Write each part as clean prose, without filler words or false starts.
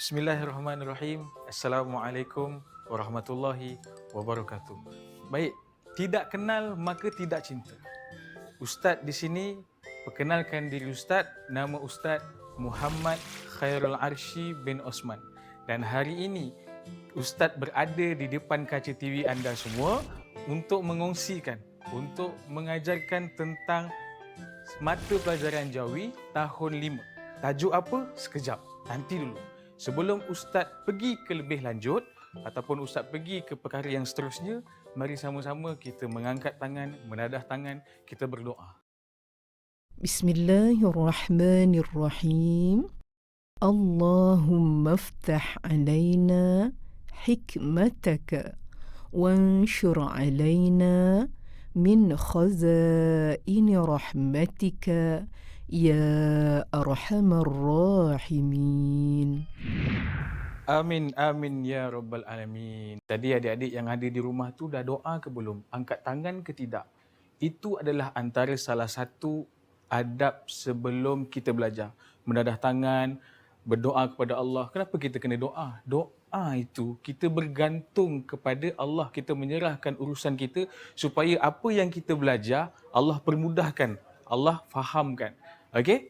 Bismillahirrahmanirrahim. Assalamualaikum warahmatullahi wabarakatuh. Baik, tidak kenal maka tidak cinta. Ustaz di sini perkenalkan diri Ustaz. Nama Ustaz Muhammad Khairul Arsy bin Osman. Dan hari ini Ustaz berada di depan kaca TV anda semua untuk mengongsikan, untuk mengajarkan tentang mata pelajaran Jawi tahun 5. Tajuk apa? Sekejap. Nanti dulu. Sebelum Ustaz pergi ke lebih lanjut ataupun Ustaz pergi ke perkara yang seterusnya, mari sama-sama kita mengangkat tangan, menadah tangan, kita berdoa. Bismillahirrahmanirrahim. Allahumma aftah alaina hikmataka وانشر علينا من خزائن رحمتك يا أرحم الراحمين. Amin, amin ya rabbal alamin. Tadi adik-adik yang ada di rumah tu dah doa ke belum? Angkat tangan ke tidak? Itu adalah antara salah satu adab sebelum kita belajar. Menadah tangan, berdoa kepada Allah. Kenapa kita kena doa? Doa itu kita bergantung kepada Allah. Kita menyerahkan urusan kita supaya apa yang kita belajar, Allah permudahkan. Allah fahamkan. Okey?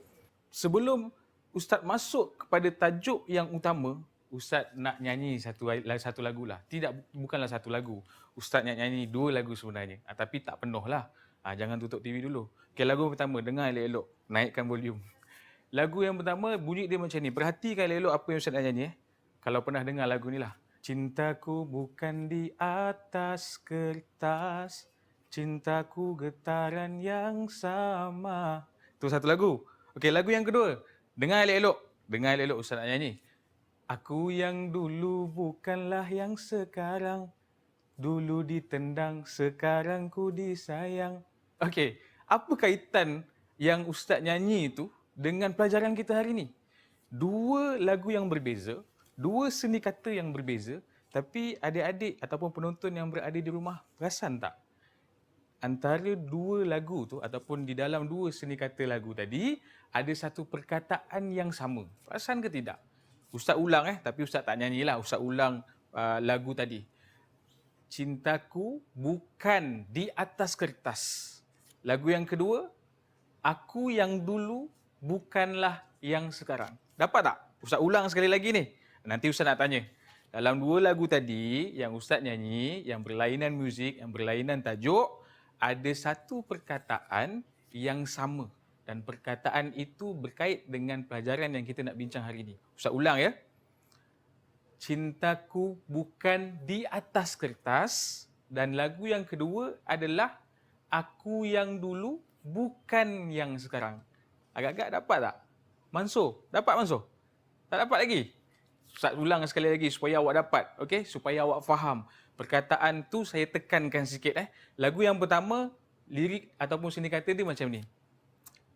Sebelum Ustaz masuk kepada tajuk yang utama, Ustaz nak nyanyi satu lagu lah. Bukanlah satu lagu. Ustaz nak nyanyi 2 lagu sebenarnya. Tapi tak penuh lah. Jangan tutup TV dulu. Okay, lagu pertama, dengar elok-elok. Naikkan volume. Lagu yang pertama, bunyi dia macam ni. Perhatikan elok-elok apa yang Ustaz nak nyanyi. Kalau pernah dengar lagu ni lah. Cintaku bukan di atas kertas. Cintaku getaran yang sama. Tu satu lagu. Okey, lagu yang kedua. Dengar elok-elok. Dengar elok-elok Ustaz nak nyanyi. Aku yang dulu bukanlah yang sekarang. Dulu ditendang, sekarang ku disayang. Okey, apa kaitan yang Ustaz nyanyi itu dengan pelajaran kita hari ini? 2 lagu yang berbeza, 2 seni kata yang berbeza, tapi adik-adik ataupun penonton yang berada di rumah perasan tak? Antara 2 lagu tu ataupun di dalam 2 seni kata lagu tadi, ada satu perkataan yang sama. Perasan ke tidak? Ustaz ulang tapi Ustaz tak nyanyilah. Ustaz ulang lagu tadi. Cintaku bukan di atas kertas. Lagu yang kedua, aku yang dulu bukanlah yang sekarang. Dapat tak? Ustaz ulang sekali lagi ni. Nanti Ustaz nak tanya. Dalam 2 lagu tadi yang Ustaz nyanyi, yang berlainan muzik, yang berlainan tajuk, ada satu perkataan yang sama. Dan perkataan itu berkait dengan pelajaran yang kita nak bincang hari ini. Ustaz ulang ya. Cintaku bukan di atas kertas. Dan lagu yang kedua adalah aku yang dulu bukan yang sekarang. Agak-agak dapat tak? Mansur, dapat Mansur? Tak dapat lagi? Ustaz ulang sekali lagi supaya awak dapat. Okey, supaya awak faham. Perkataan tu saya tekankan sikit. Lagu yang pertama, lirik ataupun seni kata dia macam ni.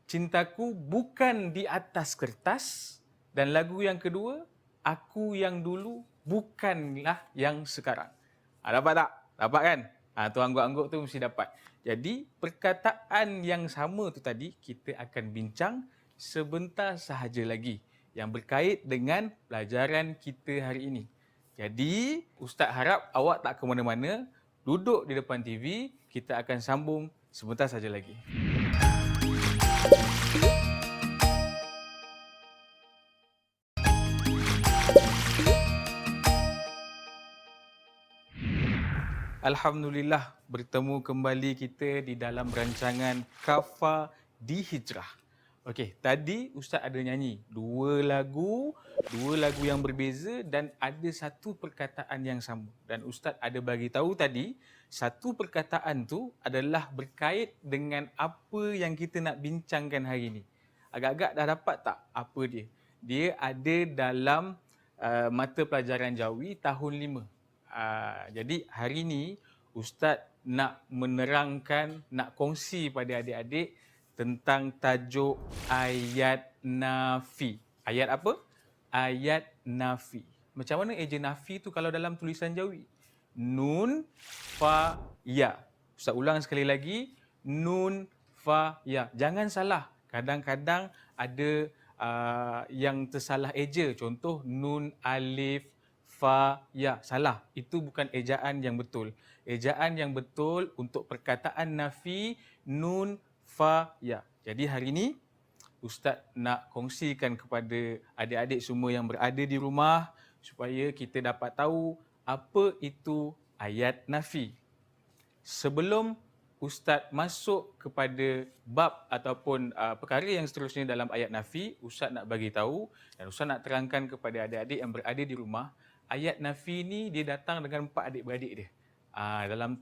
Cintaku bukan di atas kertas. Dan lagu yang kedua, aku yang dulu bukanlah yang sekarang. Dapat tak? Dapat kan? Tu angguk-angguk tu mesti dapat. Jadi, perkataan yang sama tu tadi, kita akan bincang sebentar sahaja lagi yang berkait dengan pelajaran kita hari ini. Jadi, Ustaz harap awak tak ke mana-mana, duduk di depan TV, kita akan sambung sebentar saja lagi. Alhamdulillah, bertemu kembali kita di dalam rancangan Kafa di Hijrah. Okey, tadi Ustaz ada nyanyi 2 lagu yang berbeza dan ada satu perkataan yang sama. Dan Ustaz ada bagi tahu tadi, satu perkataan tu adalah berkait dengan apa yang kita nak bincangkan hari ini. Agak-agak dah dapat tak apa dia? Dia ada dalam mata pelajaran Jawi tahun 5. Jadi hari ini Ustaz nak menerangkan, nak kongsi pada adik-adik tentang tajuk ayat nafi. Ayat apa? Ayat nafi. Macam mana eja nafi tu kalau dalam tulisan Jawi? Nun, fa, ya. Ustaz ulang sekali lagi. Nun, fa, ya. Jangan salah. Kadang-kadang ada yang tersalah eja. Contoh nun, alif, fa, ya. Salah. Itu bukan ejaan yang betul. Ejaan yang betul untuk perkataan nafi, nun, fa, ya. Jadi hari ini Ustaz nak kongsikan kepada adik-adik semua yang berada di rumah supaya kita dapat tahu apa itu ayat nafi. Sebelum Ustaz masuk kepada bab ataupun perkara yang seterusnya dalam ayat nafi, Ustaz nak bagi tahu dan Ustaz nak terangkan kepada adik-adik yang berada di rumah, ayat nafi ni dia datang dengan 4 adik-beradik dia.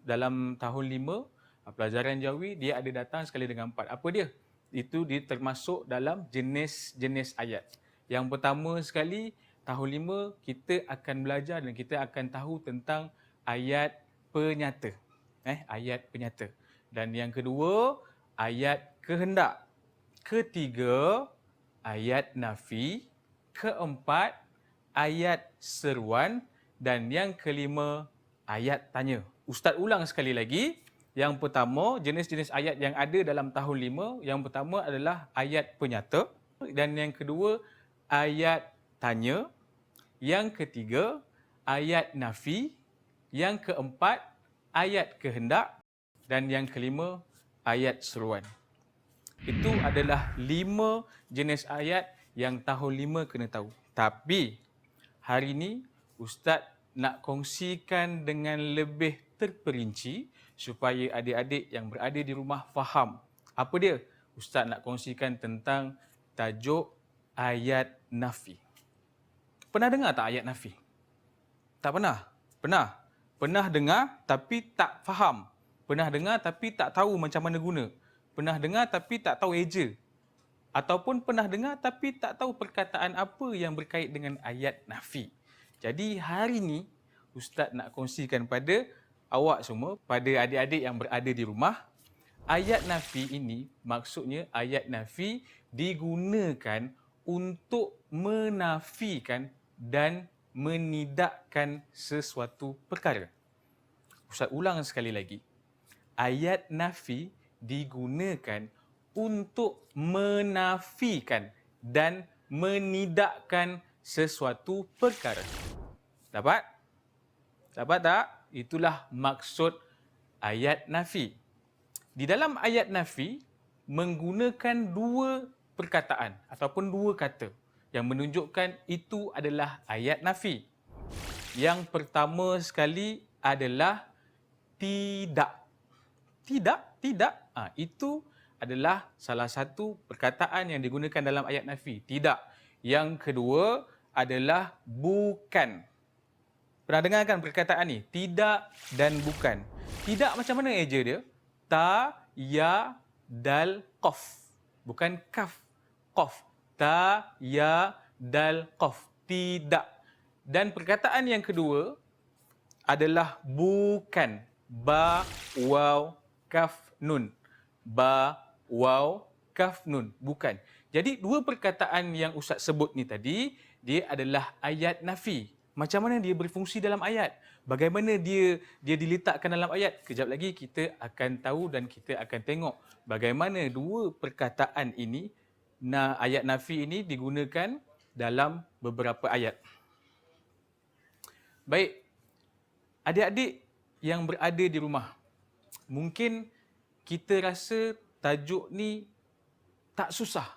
Dalam tahun 5 pelajaran Jawi dia ada datang sekali dengan 4. Apa dia? Itu dia termasuk dalam jenis-jenis ayat. Yang pertama sekali, tahun 5 kita akan belajar dan kita akan tahu tentang ayat penyata. Ayat penyata. Dan yang kedua, ayat kehendak. Ketiga, ayat nafi. Keempat, ayat seruan. Dan yang kelima, ayat tanya. Ustaz ulang sekali lagi. Yang pertama, jenis-jenis ayat yang ada dalam tahun 5. Yang pertama adalah ayat penyata. Dan yang kedua, ayat tanya. Yang ketiga, ayat nafi. Yang keempat, ayat kehendak. Dan yang kelima, ayat seruan. Itu adalah 5 jenis ayat yang tahun 5 kena tahu. Tapi, hari ini Ustaz nak kongsikan dengan lebih terperinci supaya adik-adik yang berada di rumah faham. Apa dia? Ustaz nak kongsikan tentang tajuk ayat nafi. Pernah dengar tak ayat nafi? Tak pernah? Pernah? Pernah dengar tapi tak faham. Pernah dengar tapi tak tahu macam mana guna. Pernah dengar tapi tak tahu eja. Ataupun pernah dengar tapi tak tahu perkataan apa yang berkait dengan ayat nafi. Jadi hari ini Ustaz nak kongsikan pada awak semua, pada adik-adik yang berada di rumah, ayat nafi ini maksudnya ayat nafi digunakan untuk menafikan dan menidakkan sesuatu perkara. Ustaz ulang sekali lagi. Ayat nafi digunakan untuk menafikan dan menidakkan sesuatu perkara. Dapat? Dapat tak? Itulah maksud ayat nafi. Di dalam ayat nafi menggunakan 2 perkataan ataupun 2 kata yang menunjukkan itu adalah ayat nafi. Yang pertama sekali adalah tidak. Tidak. Itu adalah salah satu perkataan yang digunakan dalam ayat nafi. Tidak. Yang kedua adalah bukan. Pernah dengar kan perkataan ni? Tidak dan bukan. Tidak macam mana eja dia? Ta, ya, dal, qaf. Bukan kaf. Qaf. Ta, ya, dal, qaf. Tidak. Dan perkataan yang kedua adalah bukan. Ba, waw, kaf, nun. Ba, waw, kaf, nun. Bukan. Jadi 2 perkataan yang Ustaz sebut ni tadi, dia adalah ayat nafi. Macam mana dia berfungsi dalam ayat? Bagaimana dia diletakkan dalam ayat? Kejap lagi kita akan tahu dan kita akan tengok bagaimana 2 perkataan ini, ayat nafi ini digunakan dalam beberapa ayat. Baik, adik-adik yang berada di rumah, mungkin kita rasa tajuk ni tak susah.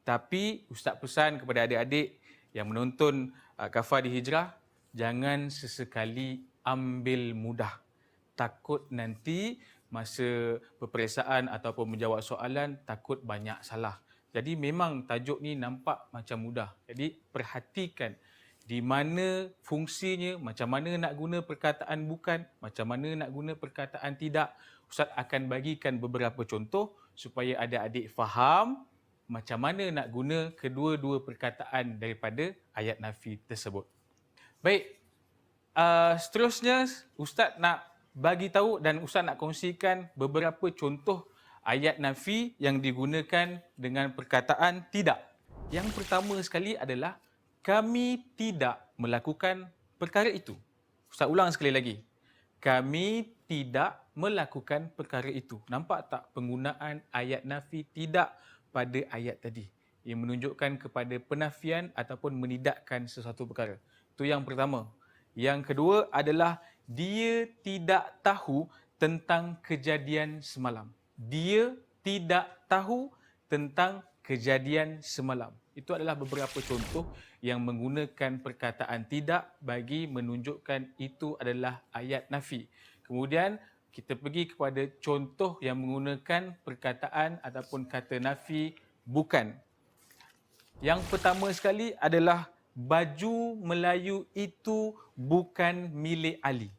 Tapi Ustaz pesan kepada adik-adik yang menonton Kafah di Hijrah, jangan sesekali ambil mudah. Takut nanti masa peperiksaan ataupun menjawab soalan, takut banyak salah. Jadi memang tajuk ni nampak macam mudah. Jadi perhatikan di mana fungsinya, macam mana nak guna perkataan bukan, macam mana nak guna perkataan tidak. Ustaz akan bagikan beberapa contoh supaya adik-adik faham macam mana nak guna kedua-dua perkataan daripada ayat nafi tersebut. Baik, seterusnya Ustaz nak bagi tahu dan Ustaz nak kongsikan beberapa contoh ayat nafi yang digunakan dengan perkataan tidak. Yang pertama sekali adalah kami tidak melakukan perkara itu. Ustaz ulang sekali lagi. Kami tidak melakukan perkara itu. Nampak tak penggunaan ayat nafi tidak pada ayat tadi? yang menunjukkan kepada penafian ataupun menidakkan sesuatu perkara. Itu yang pertama. Yang kedua adalah dia tidak tahu tentang kejadian semalam. Dia tidak tahu tentang kejadian semalam. Itu adalah beberapa contoh yang menggunakan perkataan tidak bagi menunjukkan itu adalah ayat nafi. Kemudian kita pergi kepada contoh yang menggunakan perkataan ataupun kata nafi bukan. Yang pertama sekali adalah baju Melayu itu bukan milik Ali.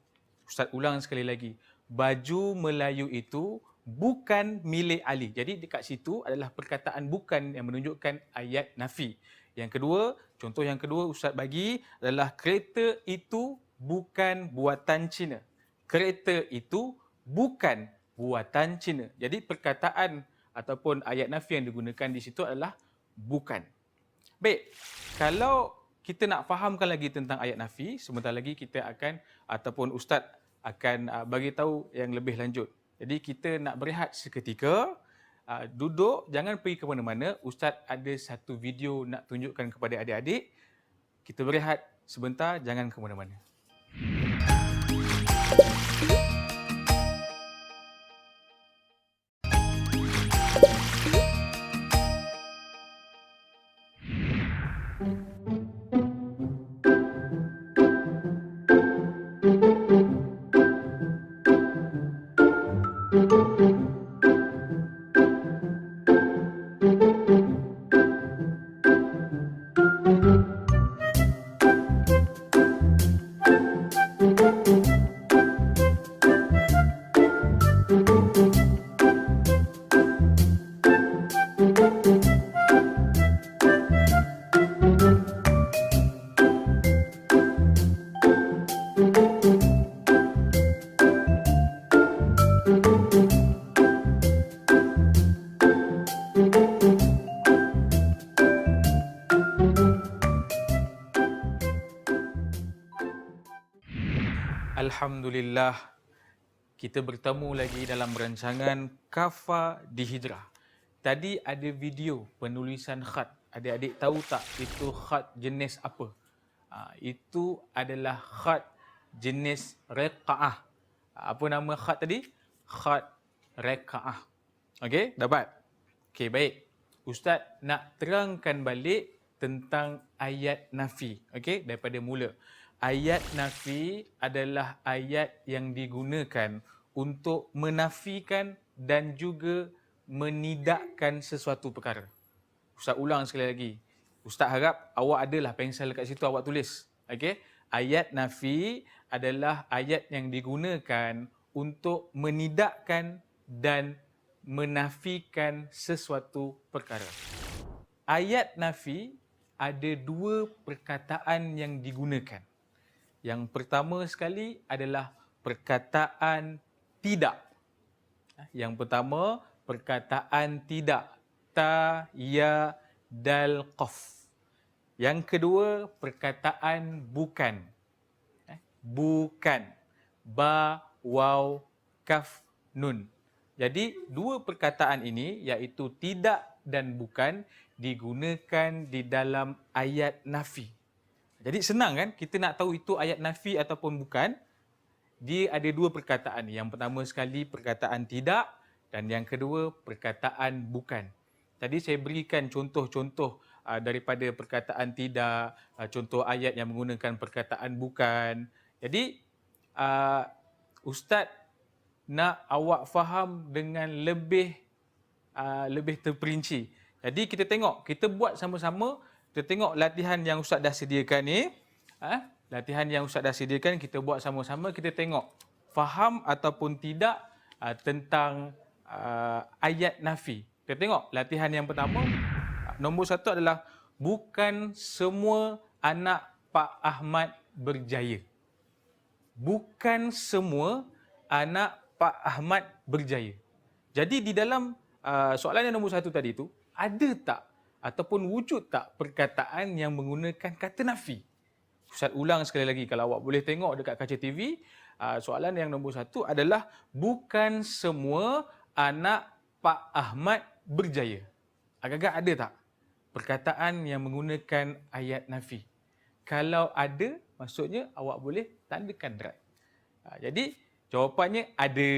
Ustaz ulang sekali lagi. Baju Melayu itu bukan milik Ali. Jadi dekat situ adalah perkataan bukan yang menunjukkan ayat nafi. Yang kedua, contoh yang kedua Ustaz bagi adalah kereta itu bukan buatan Cina. Kereta itu bukan buatan Cina. Jadi perkataan ataupun ayat nafi yang digunakan di situ adalah bukan. Baik, kalau kita nak fahamkan lagi tentang ayat nafi, sebentar lagi kita akan ataupun Ustaz akan bagi tahu yang lebih lanjut. Jadi kita nak berehat seketika, duduk, jangan pergi ke mana-mana. Ustaz ada satu video nak tunjukkan kepada adik-adik. Kita berehat sebentar, jangan ke mana-mana. Alhamdulillah, kita bertemu lagi dalam rancangan Kafa di Hijrah. Tadi ada video penulisan khat. Adik-adik tahu tak itu khat jenis apa? Itu adalah khat jenis Riqa'ah. Apa nama khat tadi? Khat Riqa'ah. Okey, dapat? Okey, baik. Ustaz nak terangkan balik tentang ayat nafi. Okey, daripada mula. Ayat nafi adalah ayat yang digunakan untuk menafikan dan juga menidakkan sesuatu perkara. Ustaz ulang sekali lagi. Ustaz harap awak adalah pensel dekat situ, awak tulis. Okey? Ayat nafi adalah ayat yang digunakan untuk menidakkan dan menafikan sesuatu perkara. Ayat nafi ada dua perkataan yang digunakan. Yang pertama sekali adalah perkataan tidak. Yang pertama, perkataan tidak. Ta, ya, dal, qaf. Yang kedua, perkataan bukan. Bukan. Ba, waw, kaf, nun. Jadi, dua perkataan ini iaitu tidak dan bukan digunakan di dalam ayat nafi. Jadi senang kan kita nak tahu itu ayat nafi ataupun bukan. Dia ada dua perkataan. Yang pertama sekali perkataan tidak dan yang kedua perkataan bukan. Tadi saya berikan contoh-contoh daripada perkataan tidak, contoh ayat yang menggunakan perkataan bukan. Jadi Ustaz nak awak faham dengan lebih terperinci. Jadi kita tengok, kita buat sama-sama. Kita tengok latihan yang Ustaz dah sediakan ni. Latihan yang Ustaz dah sediakan, kita buat sama-sama. Kita tengok faham ataupun tidak tentang ayat nafi. Kita tengok latihan yang pertama. Nombor satu adalah bukan semua anak Pak Ahmad berjaya. Bukan semua anak Pak Ahmad berjaya. Jadi di dalam soalan yang nombor satu tadi tu, ada tak ataupun wujud tak perkataan yang menggunakan kata nafi? Ustaz ulang sekali lagi, kalau awak boleh tengok dekat kaca TV, soalan yang nombor satu adalah bukan semua anak Pak Ahmad berjaya. Agak-agak ada tak? perkataan yang menggunakan ayat nafi. Kalau ada, maksudnya awak boleh tandakan right. Jadi jawapannya ada.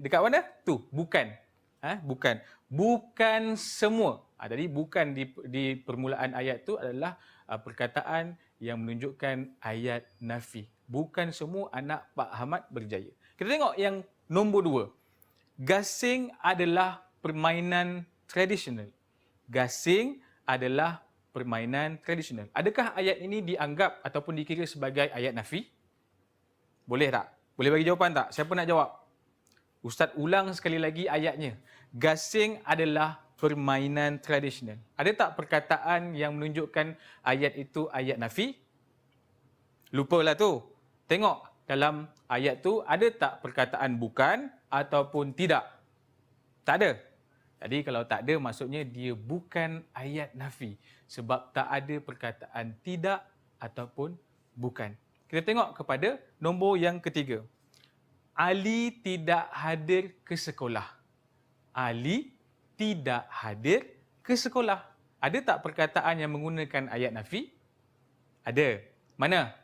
Dekat mana? Tu, bukan. Bukan. Bukan semua. Jadi bukan di permulaan ayat tu adalah perkataan yang menunjukkan ayat nafi. Bukan semua anak Pak Ahmad berjaya. Kita tengok yang nombor 2. Gasing adalah permainan tradisional. Gasing adalah permainan tradisional. Adakah ayat ini dianggap ataupun dikira sebagai ayat nafi? Boleh tak? Boleh bagi jawapan tak? Siapa nak jawab? Ustaz ulang sekali lagi ayatnya. Gasing adalah permainan tradisional. Ada tak perkataan yang menunjukkan ayat itu ayat nafi? Lupalah tu. Tengok dalam ayat tu ada tak perkataan bukan ataupun tidak? Tak ada. Jadi kalau tak ada, maksudnya dia bukan ayat nafi. Sebab tak ada perkataan tidak ataupun bukan. Kita tengok kepada nombor yang ketiga. Ali tidak hadir ke sekolah. Ali tidak hadir ke sekolah. Ada tak perkataan yang menggunakan ayat nafi? Ada. Mana?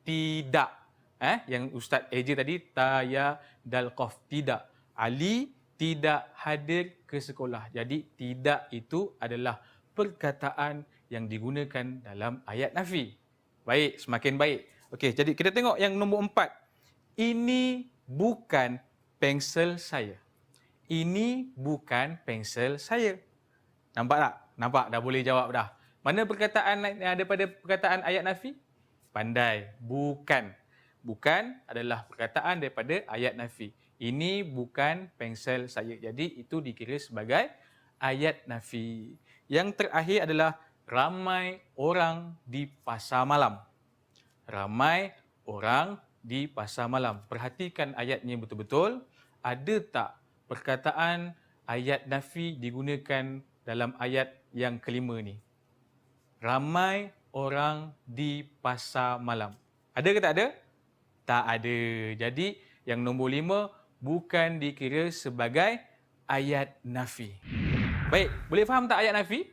Tidak. Yang Ustaz Eja tadi, ta, ya, dal, qaf. Tidak. Ali tidak hadir ke sekolah. Jadi tidak itu adalah perkataan yang digunakan dalam ayat nafi. Baik, semakin baik. Okey, jadi kita tengok yang nombor 4. Ini bukan pensel saya. Ini bukan pensel saya. Nampak tak? Nampak dah boleh jawab dah. Mana perkataan daripada perkataan ayat nafi? Pandai. Bukan. Bukan adalah perkataan daripada ayat nafi. Ini bukan pensel saya. Jadi itu dikira sebagai ayat nafi. Yang terakhir adalah ramai orang di pasar malam. Ramai orang di pasar malam. Perhatikan ayatnya betul-betul. Ada tak perkataan ayat nafi digunakan dalam ayat yang kelima ni? Ramai orang di pasar malam. Ada ke tak ada? Tak ada. Jadi yang nombor 5 bukan dikira sebagai ayat nafi. Baik, boleh faham tak ayat nafi?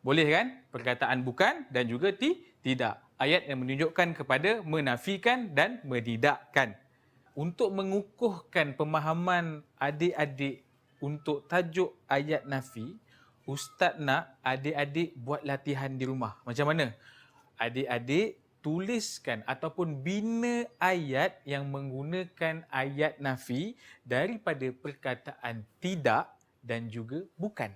Boleh kan? Perkataan bukan dan juga tidak. Ayat yang menunjukkan kepada menafikan dan menidakkan. Untuk mengukuhkan pemahaman adik-adik untuk tajuk ayat nafi, Ustaz nak adik-adik buat latihan di rumah. Macam mana? Adik-adik tuliskan ataupun bina ayat yang menggunakan ayat nafi daripada perkataan tidak dan juga bukan.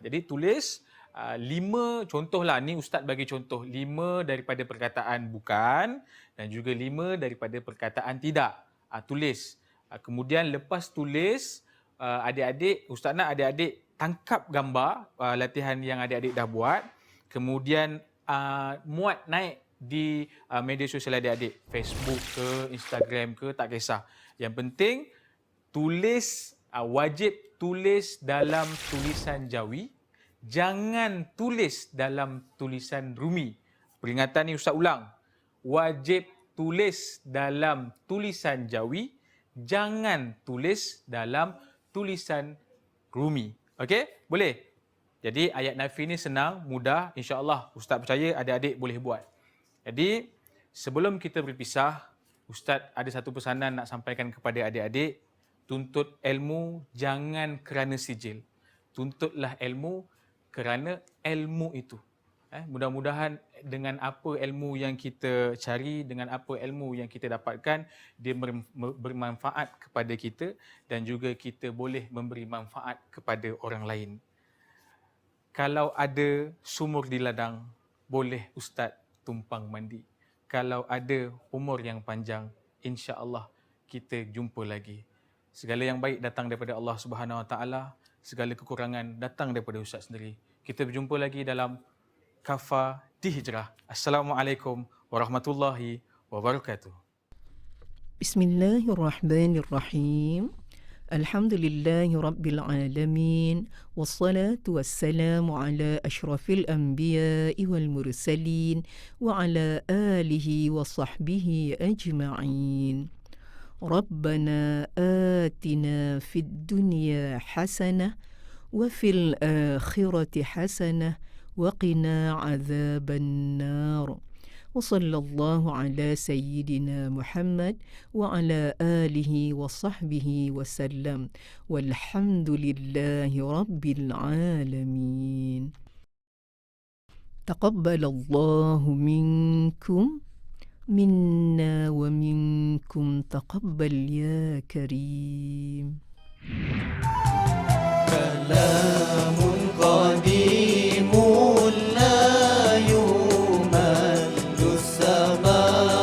Jadi tulis 5 contohlah, ni Ustaz bagi contoh 5 daripada perkataan bukan dan juga 5 daripada perkataan tidak. Tulis. Kemudian lepas tulis, adik-adik, Ustaz nak adik-adik tangkap gambar latihan yang adik-adik dah buat. Kemudian muat naik di media sosial adik-adik, Facebook ke, Instagram ke, tak kisah. Yang penting tulis, wajib tulis dalam tulisan Jawi, jangan tulis dalam tulisan Rumi. Peringatan ni Ustaz ulang. Wajib tulis dalam tulisan Jawi, jangan tulis dalam tulisan Rumi. Okey? Boleh? Jadi ayat nafi ni senang, mudah. InsyaAllah Ustaz percaya adik-adik boleh buat. Jadi sebelum kita berpisah, Ustaz ada satu pesanan nak sampaikan kepada adik-adik. Tuntut ilmu jangan kerana sijil. Tuntutlah ilmu kerana ilmu itu. Mudah-mudahan dengan apa ilmu yang kita cari, dengan apa ilmu yang kita dapatkan, dia bermanfaat kepada kita dan juga kita boleh memberi manfaat kepada orang lain. Kalau ada sumur di ladang, boleh Ustaz tumpang mandi. Kalau ada umur yang panjang, insya-Allah kita jumpa lagi. Segala yang baik datang daripada Allah Subhanahu Wa Taala, segala kekurangan datang daripada Ustaz sendiri. Kita berjumpa lagi dalam Kafa di Hijrah. Assalamualaikum warahmatullahi wabarakatuh. Bismillahirrahmanirrahim. Alhamdulillahi Rabbil Alamin. Wassalatu wassalamu ala ashrafil anbiya'i wal mursalin wa ala alihi wa sahbihi ajma'in. Rabbana atina fid dunya hasanah wa fil akhirati hasanah وقنا عذاب النار. وصلى الله على سيدنا محمد وعلى آله وصحبه وسلم، والحمد لله رب العالمين. تقبل الله منكم منا ومنكم تقبل يا كريم. كلام قديم لا يمل السماء